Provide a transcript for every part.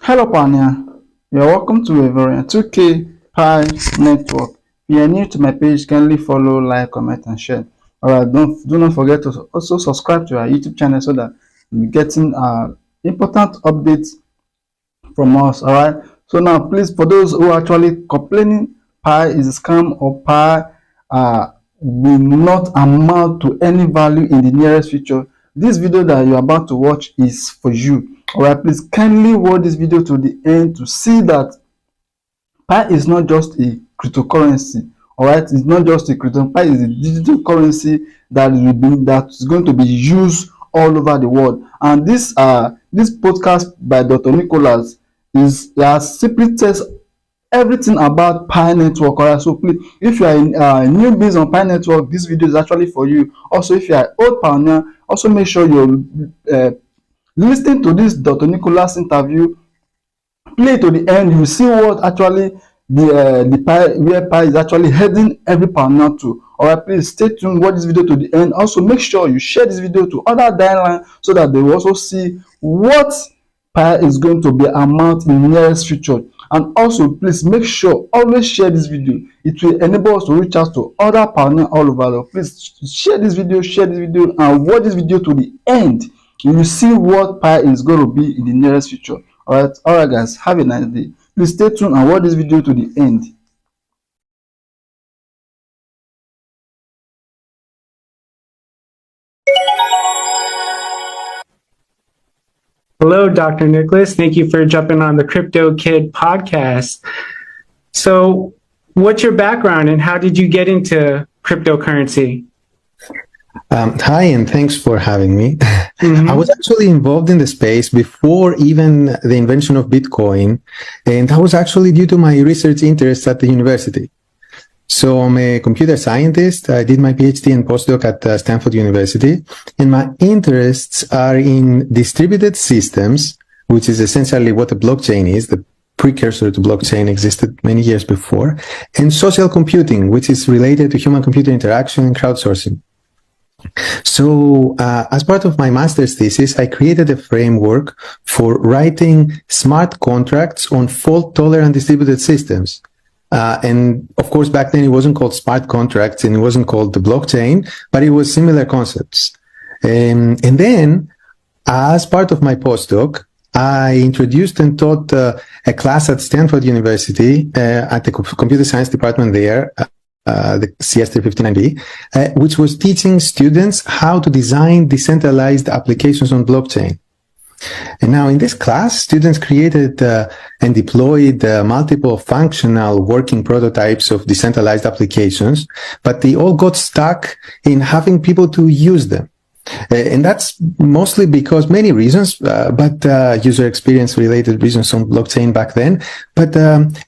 Hello, Pania. You're welcome to a very 2K Pi network. If you are new to my page, kindly follow, like, comment, and share. Alright, do not forget to also subscribe to our YouTube channel so that you'll be getting important updates from us. Alright. So now, please, for those who are actually complaining Pi is a scam or Pi will not amount to any value in the nearest future, this video that you're about to watch is for you. Alright, please kindly watch this video to the end to see that Pi is not just a cryptocurrency. Alright, it's not just a crypto. Pi is a digital currency that's going to be used all over the world. And this podcast by Dr. Nickolas has simply tests everything about Pi network. Alright, so please, if you are a newbie on Pi network, this video is actually for you. Also, if you are old pioneer, also make sure you're listening to this Dr. Nickolas interview. Play to the end, you will see what actually the Pi, where Pi is actually heading every pioneer to. Alright, please stay tuned, watch this video to the end. Also, make sure you share this video to other downline so that they will also see what Pi is going to be amount in the nearest future. And also, please make sure always share this video. It will enable us to reach out to other pioneers all over the world. Please share this video, and watch this video to the end. You will see what Pi is going to be in the nearest future. Alright, guys, have a nice day. Please stay tuned and watch this video to the end. Hello, Dr. Nickolas. Thank you for jumping on the Crypto Kid podcast. So, what's your background and how did you get into cryptocurrency? Hi, and thanks for having me. I was actually involved in the space before even the invention of Bitcoin, and that was actually due to my research interests at the university. So I'm a computer scientist. I did my PhD and postdoc at Stanford University, and my interests are in distributed systems, which is essentially what a blockchain is. The precursor to blockchain existed many years before, and social computing, which is related to human-computer interaction and crowdsourcing. So, as part of my master's thesis, I created a framework for writing smart contracts on fault-tolerant distributed systems. And of course, back then it wasn't called smart contracts and it wasn't called the blockchain, but it was similar concepts. And then, as part of my postdoc, I introduced and taught a class at Stanford University at the computer science department there, the CS359B, which was teaching students how to design decentralized applications on blockchain. And now in this class, students created and deployed multiple functional working prototypes of decentralized applications, but they all got stuck in having people to use them. And that's mostly because many reasons, but user experience related reasons on blockchain back then. But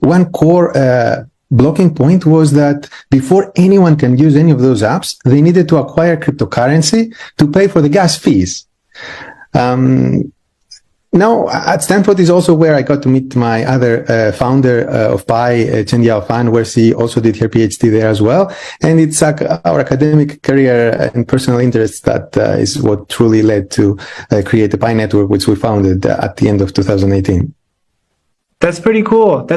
one core blocking point was that before anyone can use any of those apps, they needed to acquire cryptocurrency to pay for the gas fees. Now, at Stanford is also where I got to meet my other founder of Pi, Chen Yaofan, where she also did her PhD there as well. And it's our academic career and personal interests that is what truly led to create the Pi network, which we founded at the end of 2018. That's pretty cool.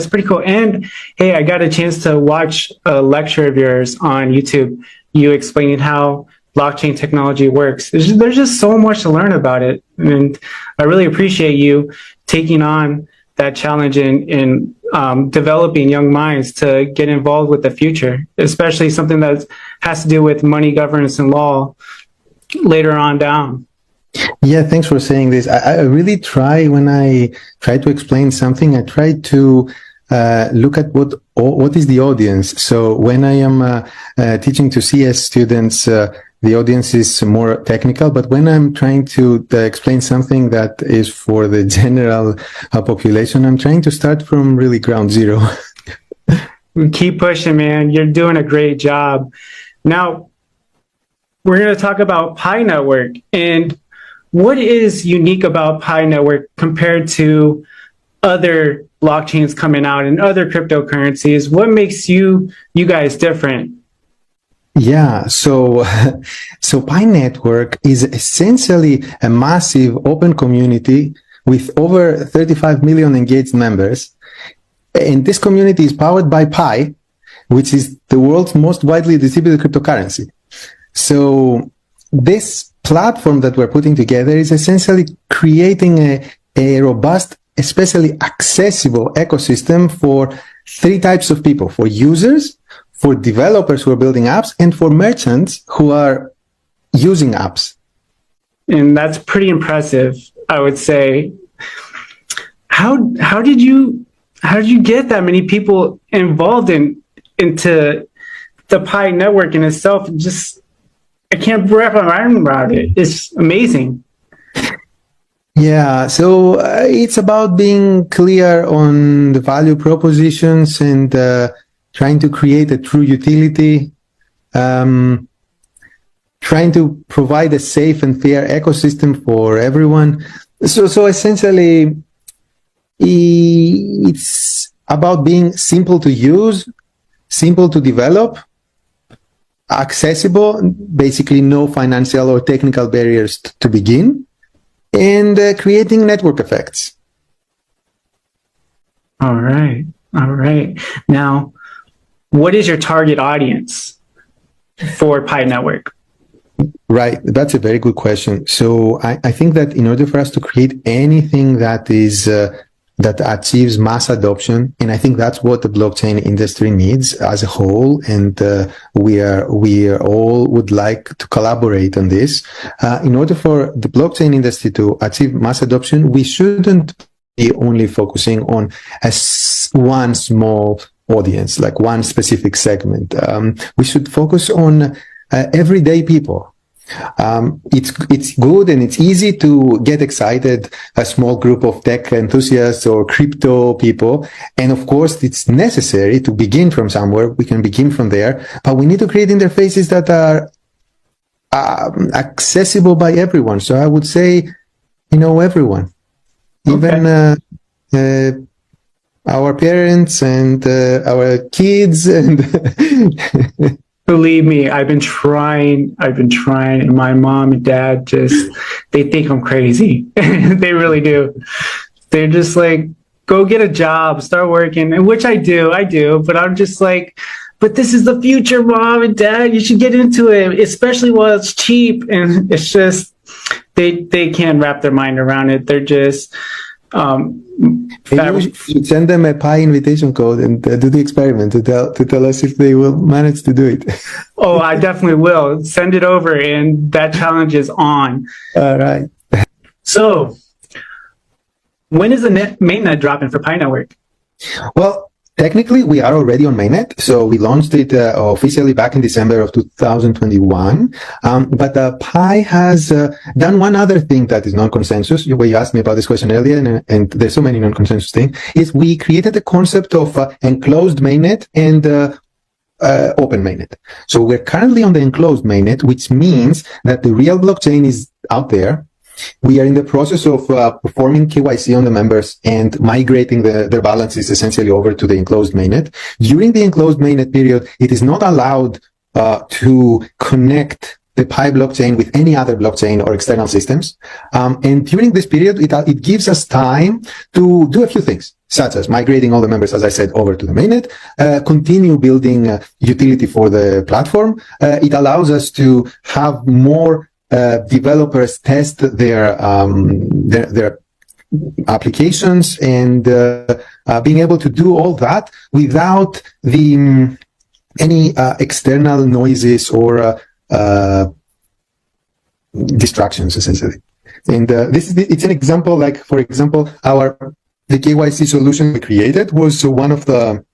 And hey, I got a chance to watch a lecture of yours on YouTube. You explaining how blockchain technology works. There's just so much to learn about it. And I really appreciate you taking on that challenge in developing young minds to get involved with the future, especially something that has to do with money governance and law later on down. Yeah, thanks for saying this. I really try, when I try to explain something, I try to look at what is the audience. So when I am teaching to CS students, the audience is more technical, but when I'm trying to explain something that is for the general population, I'm trying to start from really ground zero. Keep pushing, man. You're doing a great job. Now, we're going to talk about Pi Network. And what is unique about Pi Network compared to other blockchains coming out and other cryptocurrencies? What makes you guys different? Yeah, so Pi Network is essentially a massive open community with over 35 million engaged members. And this community is powered by Pi, which is the world's most widely distributed cryptocurrency. So this platform that we're putting together is essentially creating a robust, especially accessible ecosystem for three types of people: for users, for developers who are building apps, and for merchants who are using apps. And that's pretty impressive, I would say. How did you get that many people involved into the Pi network in itself? Just, I can't wrap my mind around it. It's amazing. Yeah, so it's about being clear on the value propositions and trying to create a true utility, trying to provide a safe and fair ecosystem for everyone. So essentially, it's about being simple to use, simple to develop, accessible, basically no financial or technical barriers to begin, and creating network effects. All right. Now, what is your target audience for Pi Network? Right, that's a very good question. So I think that in order for us to create anything that is that achieves mass adoption, and I think that's what the blockchain industry needs as a whole, and we all would like to collaborate on this. In order for the blockchain industry to achieve mass adoption, we shouldn't be only focusing on one small audience, like one specific segment. We should focus on everyday people. It's good and it's easy to get excited, a small group of tech enthusiasts or crypto people. And of course, it's necessary to begin from somewhere. We can begin from there, but we need to create interfaces that are accessible by everyone. So I would say, everyone, even our parents and our kids and Believe me, I've been trying, and my mom and dad they think I'm crazy. They really do. They're just like, go get a job, start working, and which I do, but I'm just like, but this is the future, mom and dad, you should get into it, especially while it's cheap. And it's just, they can't wrap their mind around it. They're just, you should send them a Pi invitation code and do the experiment to tell us if they will manage to do it. Oh, I definitely will. Send it over, and that challenge is on. All right. So, when is the mainnet dropping for Pi Network? Well, technically, we are already on mainnet. So we launched it officially back in December of 2021. But Pi has done one other thing that is non-consensus. You asked me about this question earlier, and there's so many non-consensus things, is we created the concept of enclosed mainnet and open mainnet. So we're currently on the enclosed mainnet, which means that the real blockchain is out there. We are in the process of performing KYC on the members and migrating their balances essentially over to the enclosed mainnet. During the enclosed mainnet period, it is not allowed to connect the Pi blockchain with any other blockchain or external systems. And during this period, it gives us time to do a few things, such as migrating all the members, as I said, over to the mainnet, continue building utility for the platform. It allows us to have more developers test their applications and being able to do all that without any external noises or distractions, essentially. And it's an example. Like, for example, the KYC solution we created was one of the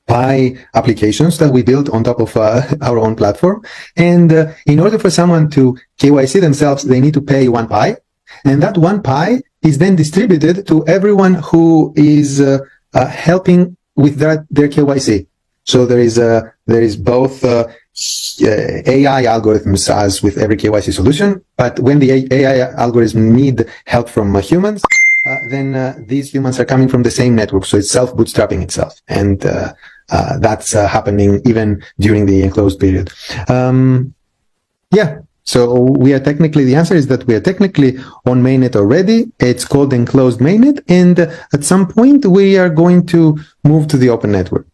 Pi applications that we built on top of our own platform. And in order for someone to KYC themselves, they need to pay 1 Pi. And that 1 Pi is then distributed to everyone who is helping with their KYC. So there is both AI algorithms as with every KYC solution, but when the AI algorithms need help from humans, then these humans are coming from the same network. So it's self-bootstrapping itself. And that's happening even during the enclosed period. So we are technically, the answer is that we are technically on mainnet already. It's called enclosed mainnet. And at some point, we are going to move to the open network.